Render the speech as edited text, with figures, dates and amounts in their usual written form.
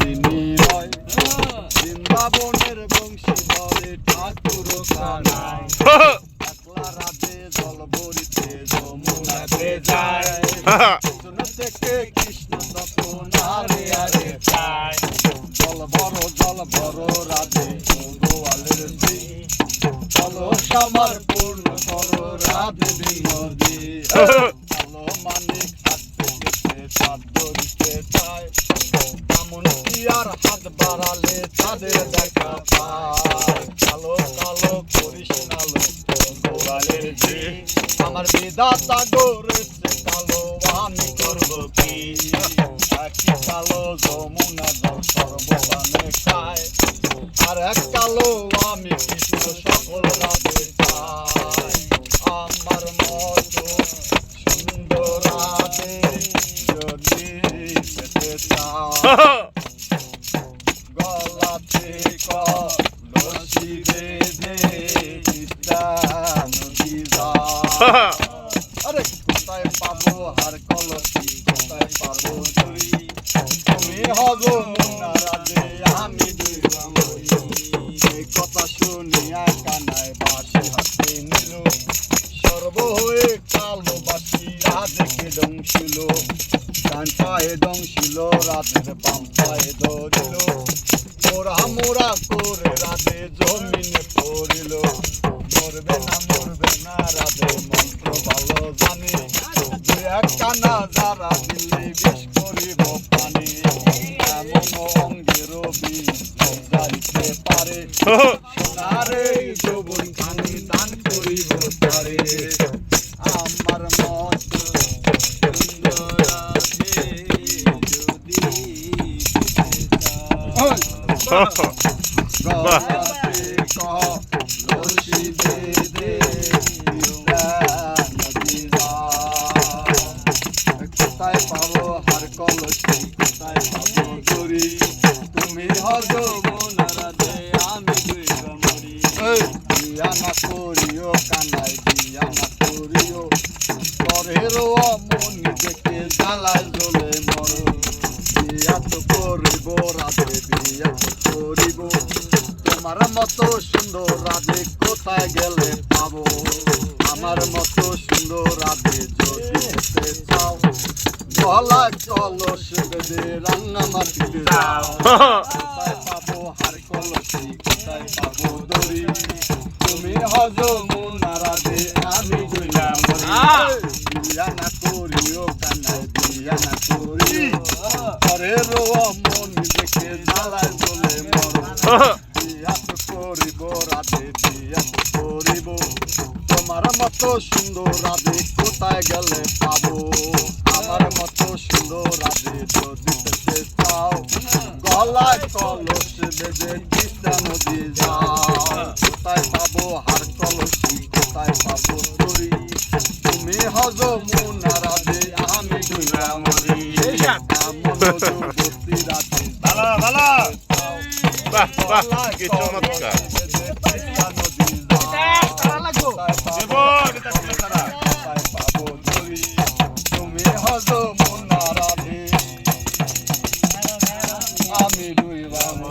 বিনিময় বৃন্দাবনের বংশীধরে ঠাকুর কানাই একলা রাতে জল ভরিতে যমুনাতে যায় শুনো থেকে কৃষ্ণ তখন আরে আরে চায় জল বড় রাধে গোয়ালের শ্রী চলো সামার পূর্ণ করো রাধে বিনোদী চলো মানিক হাত থেকে চাঁদ ধরিতে চায় এমনকি আর হাত বাড়ালে তাদের দেখা পায় কালো কালো করিস নালো গোয়ালের শ্রী আমার বিধাতা গড়েছে কালো আমি করবো কি একই কালো যমুনা জল সর্বদানে খায় আর এক কালো আমি কৃষ্ণ সকল রাধে চাই আমার মতো সুন্দর রাধে যদি পেতে চাও গলাতে কলসি বেঁধে নদী যায় আরে কোথায় পাবো হার কলসি কোথায় পাবো দড়ি তুমি হব মুন্না রাধে আমি দুই রামরি এই কথা শুনিয়া কানায় বাসি হাতে নিল সর্ব হয়ে কালো বাসি রাধেকে দংশিল ডান পায়ে দংশিল রাধের বাম পায়ে ধরিল মোরা মোরা করে রাধে জমিনে পড়িল মরবে না রাধে মন্ত্র ভালো জানে এক কানা যারা দিল্লি বিষ করিব পানি এমন অঙ্গের যাইতে পারে সোনারে যৌবন খানি দান করিব তারে আমার মত সুন্দর রাধে যদি কলসি বেঁধে নদী যায় কোথায় পাবো হার কলসি কোথায় পাবো দড়ি তুমি হজ মোনা রাধে আমি দুই রামরি বিয়া না করিও কানাই বিয়া না করিও পরেরও মন নিজেকে জ্বালায় জ্বলে মর বিয়া তো করিব রাধে বিয়া তো করিব তোমার মতো সুন্দর রাধে কোথায় গেলে পাবো আমার মতো সুন্দর রাধে যদি পেতে চাও গলায় কলস বেঁধে রান্না মাটিতে যাও কোথায় পাবো হার কলসি কোথায় পাবো দড়ি তুমি হজ মুন্না রাধে আমি দুইলাম বিয়া না করিও কানাই বিয়া না করিও পরের মন দেখে জ্বালায় জ্বলে মর বিয়া তো করিব রাধে বিয়া তো করিব তোমার মতো সুন্দর রাধে কোথায় গেলে পাবো আমার মতো সুন্দর রাধে যদি পেতে চাও গলায় কলস বেঁধে কৃষ্ণা নদী যাও কোথায় পাবো হার কলসি কোথায় পাবো দড়ি তুমি হজ মুন্না রাধে আমি দুই রামরি এমন যুবতী রাধে বাহ বাহ কি চমৎকার